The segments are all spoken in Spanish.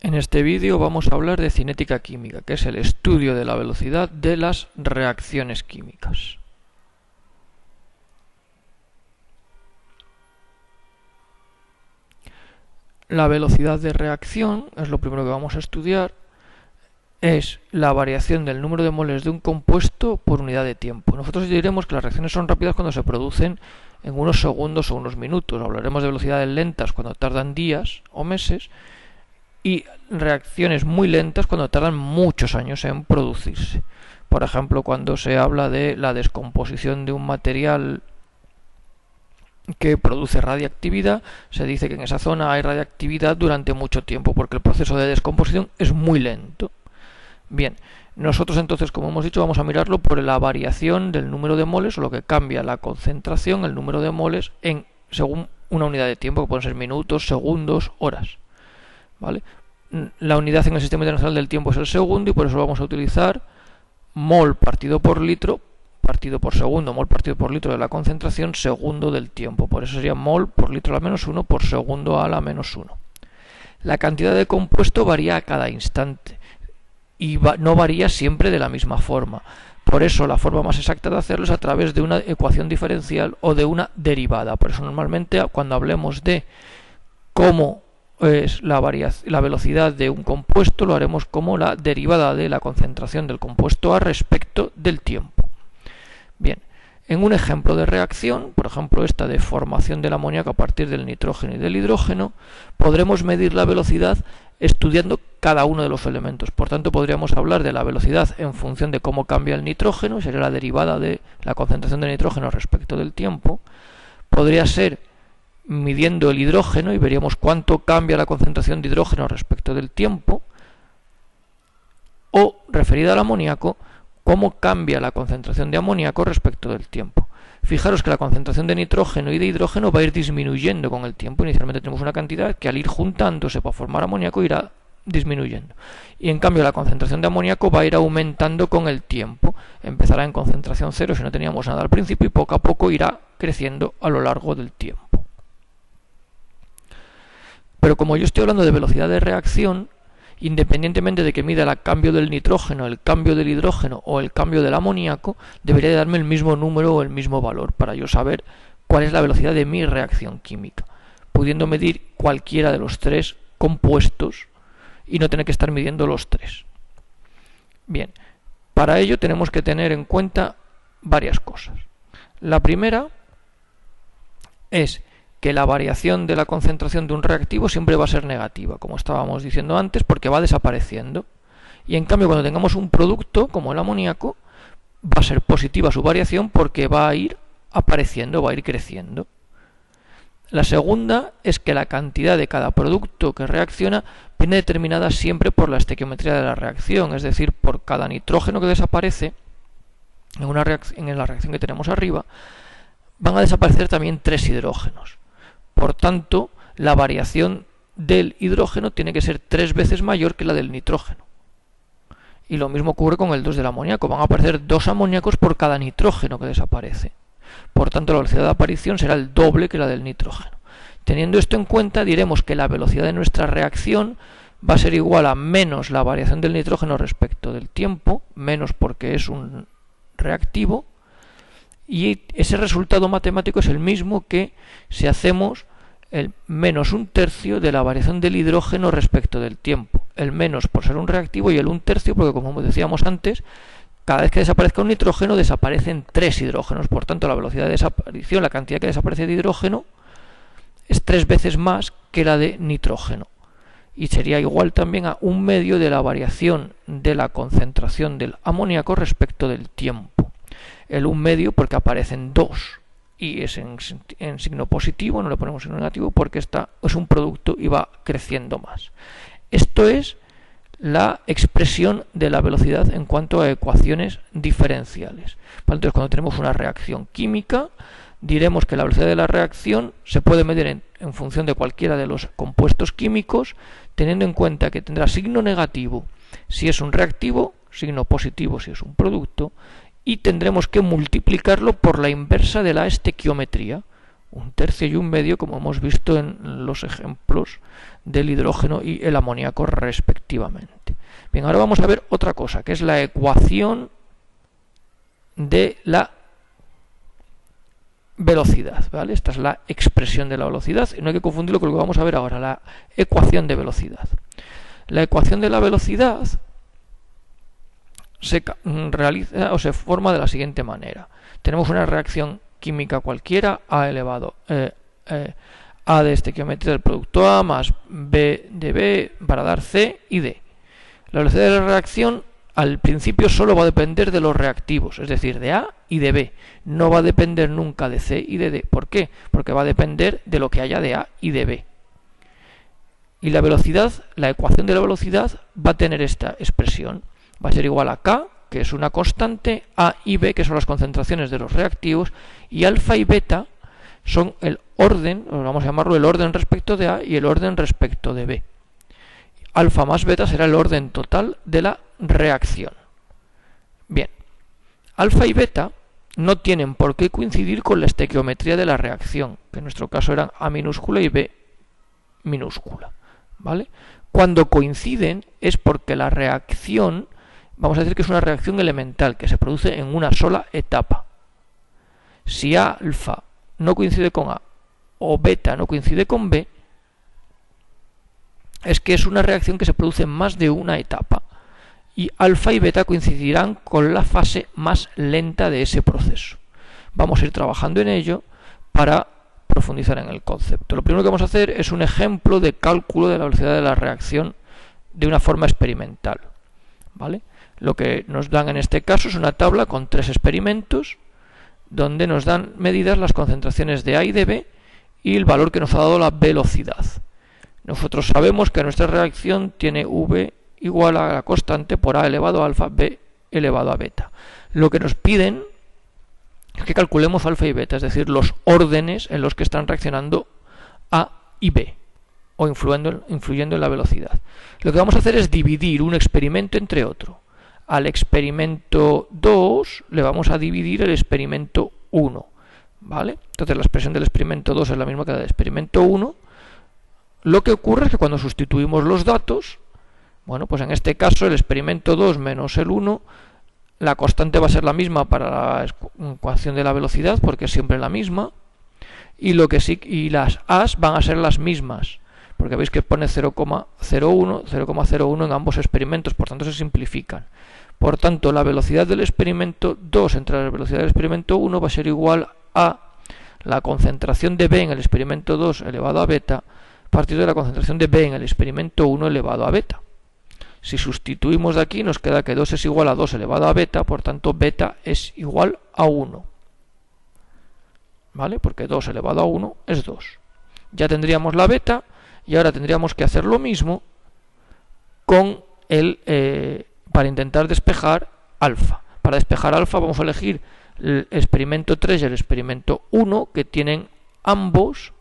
En este vídeo vamos a hablar de cinética química, que es el estudio de la velocidad de las reacciones químicas. La velocidad de reacción es lo primero que vamos a estudiar. Es la variación del número de moles de un compuesto por unidad de tiempo. Nosotros diremos que las reacciones son rápidas cuando se producen en unos segundos o unos minutos. Hablaremos de velocidades lentas cuando tardan días o meses y reacciones muy lentas cuando tardan muchos años en producirse. Por ejemplo, cuando se habla de la descomposición de un material que produce radiactividad, se dice que en esa zona hay radiactividad durante mucho tiempo porque el proceso de descomposición es muy lento. Bien, nosotros entonces, como hemos dicho, vamos a mirarlo por la variación del número de moles, o lo que cambia la concentración, el número de moles, según una unidad de tiempo, que pueden ser minutos, segundos, horas. ¿Vale? La unidad en el Sistema Internacional del Tiempo es el segundo y por eso vamos a utilizar mol partido por litro, partido por segundo, mol partido por litro de la concentración, segundo del tiempo. Por eso sería mol por litro a la menos 1 por segundo a la menos 1. La cantidad de compuesto varía a cada instante y no varía siempre de la misma forma. Por eso la forma más exacta de hacerlo es a través de una ecuación diferencial o de una derivada. Por eso normalmente cuando hablemos de cómo es la velocidad de un compuesto, lo haremos como la derivada de la concentración del compuesto A respecto del tiempo. Bien, en un ejemplo de reacción, por ejemplo esta de formación del amoníaco a partir del nitrógeno y del hidrógeno, podremos medir la velocidad estudiando cada uno de los elementos. Por tanto, podríamos hablar de la velocidad en función de cómo cambia el nitrógeno, sería la derivada de la concentración de nitrógeno respecto del tiempo. Podría ser midiendo el hidrógeno y veríamos cuánto cambia la concentración de hidrógeno respecto del tiempo, o referida al amoníaco, cómo cambia la concentración de amoníaco respecto del tiempo. Fijaros que la concentración de nitrógeno y de hidrógeno va a ir disminuyendo con el tiempo. Inicialmente tenemos una cantidad que al ir juntándose para formar amoníaco irá disminuyendo. Y en cambio la concentración de amoníaco va a ir aumentando con el tiempo. Empezará en concentración cero si no teníamos nada al principio y poco a poco irá creciendo a lo largo del tiempo. Pero como yo estoy hablando de velocidad de reacción, independientemente de que mida el cambio del nitrógeno, el cambio del hidrógeno o el cambio del amoníaco, debería de darme el mismo número o el mismo valor para yo saber cuál es la velocidad de mi reacción química, pudiendo medir cualquiera de los tres compuestos y no tener que estar midiendo los tres. Bien, para ello tenemos que tener en cuenta varias cosas. La primera es que la variación de la concentración de un reactivo siempre va a ser negativa, como estábamos diciendo antes, porque va desapareciendo. Y en cambio, cuando tengamos un producto, como el amoníaco, va a ser positiva su variación porque va a ir apareciendo, va a ir creciendo. La segunda es que la cantidad de cada producto que reacciona viene determinada siempre por la estequiometría de la reacción, es decir, por cada nitrógeno que desaparece en la reacción que tenemos arriba, van a desaparecer también 3 hidrógenos. Por tanto, la variación del hidrógeno tiene que ser 3 veces mayor que la del nitrógeno. Y lo mismo ocurre con el 2 del amoníaco. Van a aparecer 2 amoníacos por cada nitrógeno que desaparece. Por tanto, la velocidad de aparición será el doble que la del nitrógeno. Teniendo esto en cuenta, diremos que la velocidad de nuestra reacción va a ser igual a menos la variación del nitrógeno respecto del tiempo, menos porque es un reactivo, y ese resultado matemático es el mismo que si hacemos el menos 1/3 de la variación del hidrógeno respecto del tiempo. El menos por ser un reactivo y el 1/3 porque, como decíamos antes, cada vez que desaparezca un nitrógeno desaparecen 3 hidrógenos. Por tanto, la velocidad de desaparición, la cantidad que desaparece de hidrógeno, es 3 veces más que la de nitrógeno. Y sería igual también a 1/2 de la variación de la concentración del amoníaco respecto del tiempo. El 1/2 porque aparecen 2 y es en signo positivo, no le ponemos signo negativo porque esta es un producto y va creciendo más. Esto es la expresión de la velocidad en cuanto a ecuaciones diferenciales. Entonces, cuando tenemos una reacción química, diremos que la velocidad de la reacción se puede medir en función de cualquiera de los compuestos químicos, teniendo en cuenta que tendrá signo negativo si es un reactivo, signo positivo si es un producto, y tendremos que multiplicarlo por la inversa de la estequiometría. un tercio y un medio, como hemos visto en los ejemplos del hidrógeno y el amoníaco respectivamente. Bien, ahora vamos a ver otra cosa, que es la ecuación de la velocidad, ¿vale? Esta es la expresión de la velocidad y no hay que confundirlo con lo que vamos a ver ahora, la ecuación de velocidad. La ecuación de la velocidad se realiza o se forma de la siguiente manera. Tenemos una reacción química cualquiera, A elevado A de estequiometría del producto A más B de B para dar C y D. La velocidad de la reacción al principio solo va a depender de los reactivos, es decir, de A y de B. No va a depender nunca de C y de D. ¿Por qué? Porque va a depender de lo que haya de A y de B. Y la velocidad, la ecuación de la velocidad va a tener esta expresión. Va a ser igual a K, que es una constante, A y B, que son las concentraciones de los reactivos, y alfa y beta son el orden, vamos a llamarlo el orden respecto de A y el orden respecto de B. Alfa más beta será el orden total de la reacción. Bien, alfa y beta no tienen por qué coincidir con la estequiometría de la reacción, que en nuestro caso eran A minúscula y B minúscula, ¿vale? Cuando coinciden es porque la reacción, vamos a decir que es una reacción elemental, que se produce en una sola etapa. Si alfa no coincide con A o beta no coincide con B, es que es una reacción que se produce en más de una etapa y alfa y beta coincidirán con la fase más lenta de ese proceso. Vamos a ir trabajando en ello para profundizar en el concepto. Lo primero que vamos a hacer es un ejemplo de cálculo de la velocidad de la reacción de una forma experimental, ¿vale? Lo que nos dan en este caso es una tabla con 3 experimentos donde nos dan medidas las concentraciones de A y de B y el valor que nos ha dado la velocidad. Nosotros sabemos que nuestra reacción tiene V igual a la constante por A elevado a alfa, B elevado a beta. Lo que nos piden es que calculemos alfa y beta, es decir, los órdenes en los que están reaccionando A y B, o influyendo en la velocidad. Lo que vamos a hacer es dividir un experimento entre otro. Al experimento 2 le vamos a dividir el experimento 1, ¿vale? Entonces la expresión del experimento 2 es la misma que la del experimento 1. Lo que ocurre es que cuando sustituimos los datos, bueno, pues en este caso el experimento 2 menos el 1, la constante va a ser la misma para la ecuación de la velocidad, porque es siempre la misma, y las A's van a ser las mismas, porque veis que pone 0,01 en ambos experimentos, por tanto se simplifican. Por tanto, la velocidad del experimento 2 entre la velocidad del experimento 1 va a ser igual a la concentración de B en el experimento 2 elevado a beta partido de la concentración de B en el experimento 1 elevado a beta. Si sustituimos de aquí nos queda que 2 es igual a 2 elevado a beta, por tanto beta es igual a 1. ¿Vale? Porque 2 elevado a 1 es 2. Ya tendríamos la beta y ahora tendríamos que hacer lo mismo con para intentar despejar alfa. Para despejar alfa vamos a elegir el experimento 3 y el experimento 1, que tienen ambos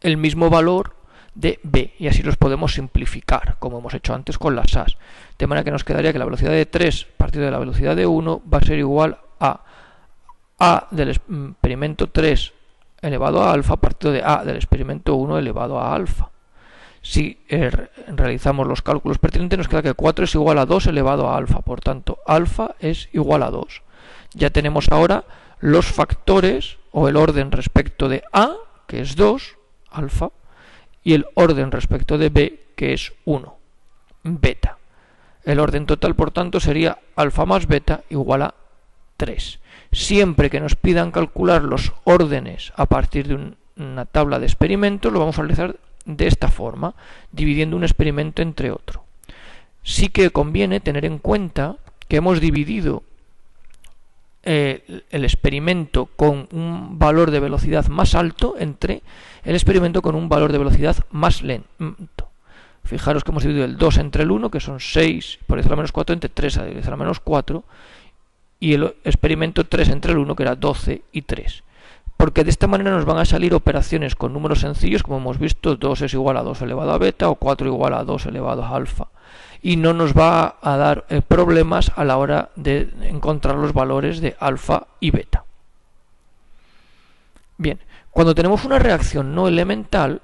el mismo valor de B, y así los podemos simplificar, como hemos hecho antes con las A's. De manera que nos quedaría que la velocidad de 3 partido de la velocidad de 1 va a ser igual a A del experimento 3 elevado a alfa partido de A del experimento 1 elevado a alfa. Si realizamos los cálculos pertinentes nos queda que 4 es igual a 2 elevado a alfa, por tanto alfa es igual a 2. Ya tenemos ahora los factores o el orden respecto de A, que es 2, alfa, y el orden respecto de B, que es 1, beta. El orden total, por tanto, sería alfa más beta igual a 3. Siempre que nos pidan calcular los órdenes a partir de una tabla de experimentos, lo vamos a realizar de esta forma, dividiendo un experimento entre otro. Sí que conviene tener en cuenta que hemos dividido el experimento con un valor de velocidad más alto entre el experimento con un valor de velocidad más lento. Fijaros que hemos dividido el 2 entre el 1, que son 6 por 10 a la menos 4, entre 3 a 10 a la menos 4, y el experimento 3 entre el 1, que era 12 y 3. Porque de esta manera nos van a salir operaciones con números sencillos, como hemos visto, 2 es igual a 2 elevado a beta, o 4 igual a 2 elevado a alfa. Y no nos va a dar problemas a la hora de encontrar los valores de alfa y beta. Bien, cuando tenemos una reacción no elemental,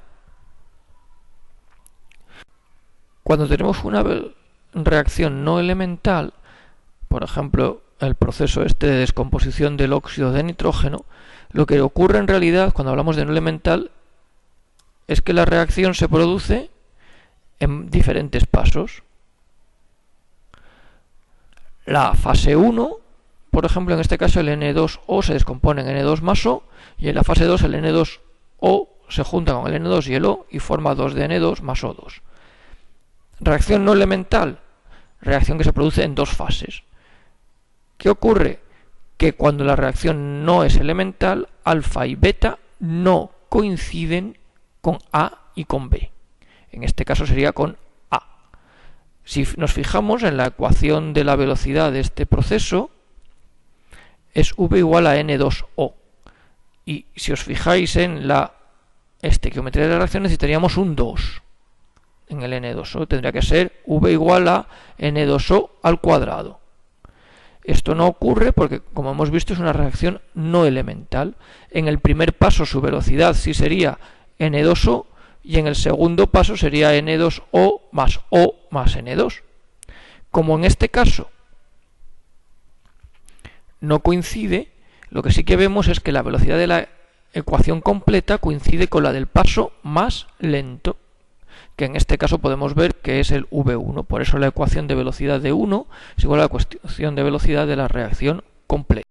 por ejemplo, el proceso este de descomposición del óxido de nitrógeno, lo que ocurre en realidad cuando hablamos de no elemental es que la reacción se produce en diferentes pasos. La fase 1, por ejemplo, en este caso el N2O se descompone en N2 más O, y en la fase 2 el N2O se junta con el N2 y el O y forma 2 de N2 más O2. Reacción no elemental, reacción que se produce en dos fases. ¿Qué ocurre? Que cuando la reacción no es elemental, alfa y beta no coinciden con A y con B. En este caso sería con A. Si nos fijamos en la ecuación de la velocidad de este proceso, es V igual a N2O. Y si os fijáis en la estequiometría de la reacción, necesitaríamos un 2 en el N2O. Tendría que ser V igual a N2O al cuadrado. Esto no ocurre porque, como hemos visto, es una reacción no elemental. En el primer paso su velocidad sí sería N2O y en el segundo paso sería N2O más N2. Como en este caso no coincide, lo que sí que vemos es que la velocidad de la ecuación completa coincide con la del paso más lento, que en este caso podemos ver que es el V1. Por eso la ecuación de velocidad de 1 es igual a la ecuación de velocidad de la reacción completa.